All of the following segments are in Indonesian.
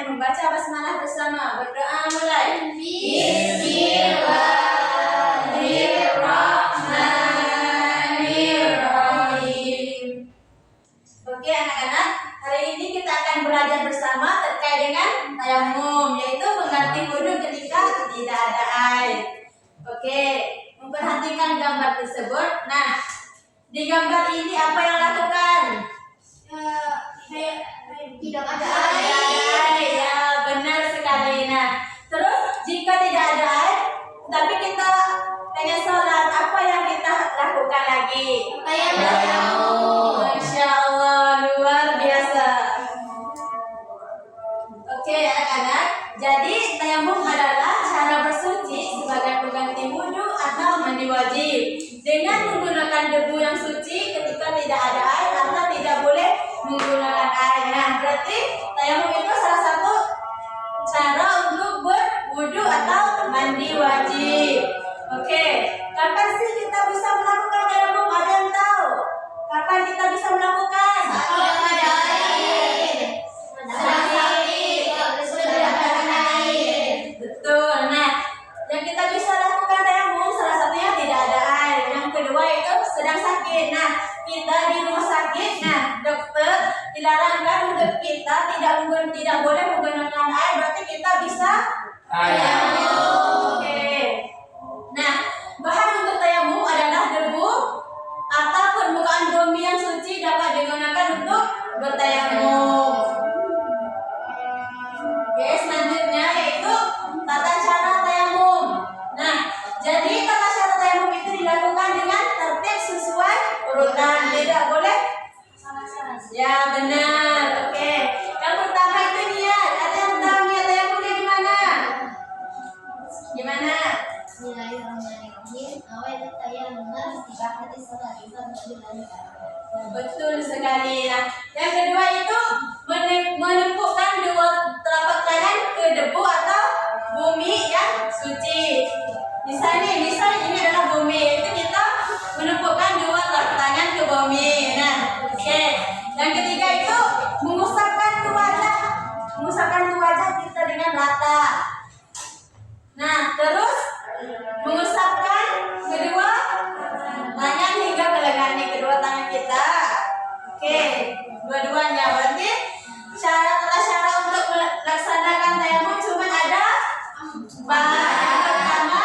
membaca basmalah bersama. Berdoa mulai. Bismillahirrahmanirrahim. Oke anak-anak, hari ini kita akan belajar bersama terkait dengan tayamum, yaitu mengganti wudhu ketika tidak ada air. Oke, memperhatikan gambar tersebut. Nah, di gambar ini apa yang lakukan? Tidak ada air. Ya, benar sekali. Nah, terus jika tidak ada air, tapi kita pengen sholat, apa yang kita lakukan lagi? tayamum. Masya Allah, luar biasa. Oke anak-anak, jadi tayamum adalah cara bersuci sebagai pengganti wudhu atau mandi wajib dengan menggunakan debu yang suci ketika tidak ada air atau tidak boleh menggunakan air. Nah, berarti tayamum itu salah satu cara untuk berwudhu atau mandi wajib. Oke, kapan sih kita bisa melakukan tayamum? Ada yang tahu? Kapan kita bisa melakukan? Kalau ada air, sedang sakit, sudah ada air. Betul. Nah, yang kita bisa lakukan tayamum salah satunya tidak ada air. Yang kedua itu sedang sakit. Nah, kita di rumah sakit. Nah, dokter dilarangkan untuk kita tidak boleh menggunakan air. Berarti kita bisa tayamum. Oke. Nah, bahan untuk tayamum adalah debu atau permukaan bumi yang suci dapat digunakan untuk bertayamum. Oke, selanjutnya yaitu tata cara tayamum. Nah, jadi tata cara tayamum itu dilakukan dengan tertib sesuai urutan, tidak boleh ya benar. Oke, yang pertama itu niat. Ada yang tahu niat tayamumnya gimana? Gimana? Bismillahirrahmanirrahim. Awal tayamum istibahati salat Betul sekali. Nah, yang kedua itu menempukkan dua telapak tangan ke debu atau bumi yang suci. Misal ini adalah bumi, itu kita menempukkan dua telapak tangan ke bumi. Nah, oke. Yang ketiga itu mengusapkan wajah kita dengan rata. Nah, terus mengusapkan kedua tangan hingga melengani kedua tangan kita. Oke, dua-duanya. Berarti tata cara untuk melaksanakan tayamum cuma ada empat. Yang pertama,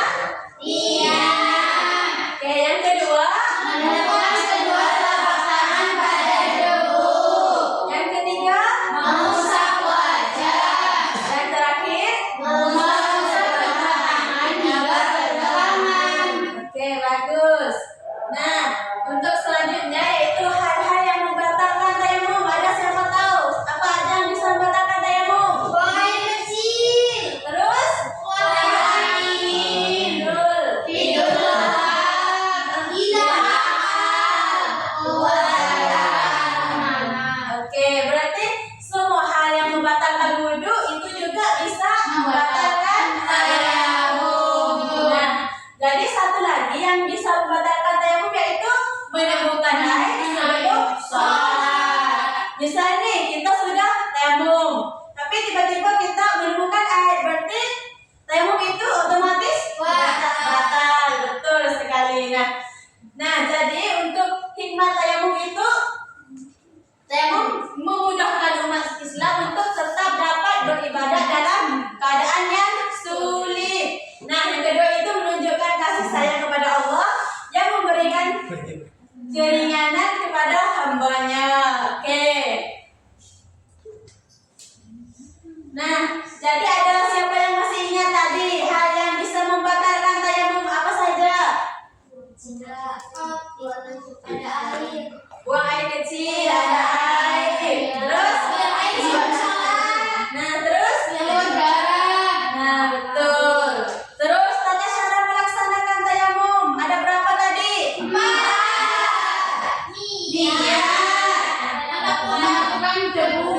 oke, yang kedua, menempukkan kedua telapak tangan pada debu. yang ketiga, Mengusap wajah. yang terakhir, Mengusap kedua tangan hingga bergelangan. oke, bagus. Nah, untuk selanjutnya yaitu hal-hal yang membatalkan tayamum. Ada siapa tahu? Apa aja yang bisa membatalkan tayamum? Buang air kecil. Terus? Buang angin. Betul. Tidur lelap. Tidak Oke, berarti semua hal yang membatalkan wudhu itu juga bisa membatalkan tayamum. Nah, jadi satu lagi yang bisa membatalkan tayamum yaitu menemukan air sebelum sholat. Misalnya nih, kita sudah tayamum, tapi tiba-tiba kita menemukan air, berarti tayamum itu otomatis batal. Betul sekali. Nah, jadi untuk hikmah tayamum itu, tayamum memudahkan umat Islam untuk tetap dapat beribadah dalam keadaan yang sulit. Nah, yang kedua itu menunjukkan kasih sayang kepada Allah yang memberikan keringanan kepada hambanya. Oke. Nah, jadi ada siapa yang masih ingat tadi hal yang bisa membatalkan tayamum apa saja? ada air. Buang air kecil, ada air. Terus? Nah, terus? Nah, betul. Terus tata cara melaksanakan tayamum. Ada berapa tadi? 4. Iya. Menempukkan debu.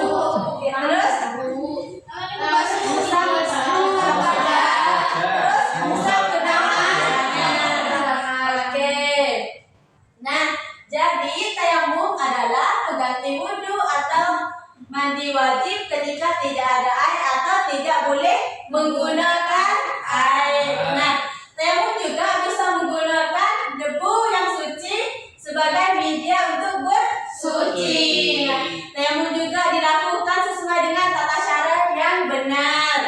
Oke, terus? Usap wajah. Terus usap kedua tangan. Oke. Nah, jadi tayamum adalah pengganti wudhu atau mandi wajib ketika tidak ada air menggunakan air. Nah, tayamum juga bisa menggunakan debu yang suci sebagai media untuk bersuci. Nah, tayamum juga dilakukan sesuai dengan tata cara yang benar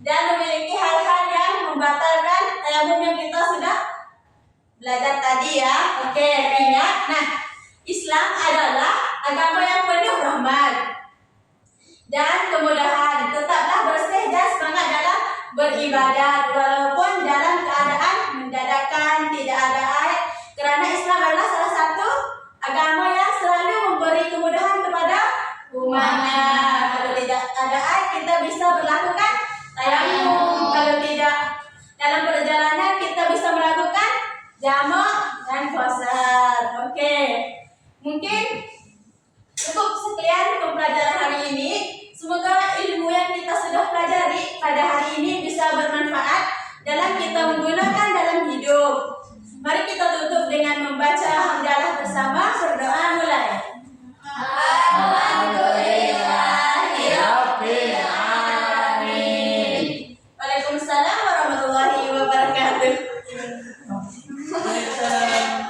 dan memiliki hal-hal yang membatalkan tayamum yang kita sudah belajar tadi ya. Oke, ingat. Nah, Islam adalah agama yang penuh rahmat dan kemudahan. Tetaplah bersih dan semangat dalam beribadat walaupun dalam keadaan mendadakan tidak ada air, kerana Islam adalah salah satu agama yang selalu memberi kemudahan kepada umatnya. Kalau tidak ada air, kita bisa melakukan tayamum. Kalau tidak dalam perjalanan, kita bisa melakukan jamak dan puasa. Oke, mungkin cukup sekian pembelajaran hari ini. Semoga ilmu yang kita sudah pelajari pada hari ini bisa bermanfaat dalam kita menggunakan dalam hidup. Mari kita tutup dengan membaca hamdalah bersama. Berdoa mulai. Alhamdulillahirabbil alamin. Waalaikumsalam warahmatullahi wabarakatuh. Waalaikumsalam.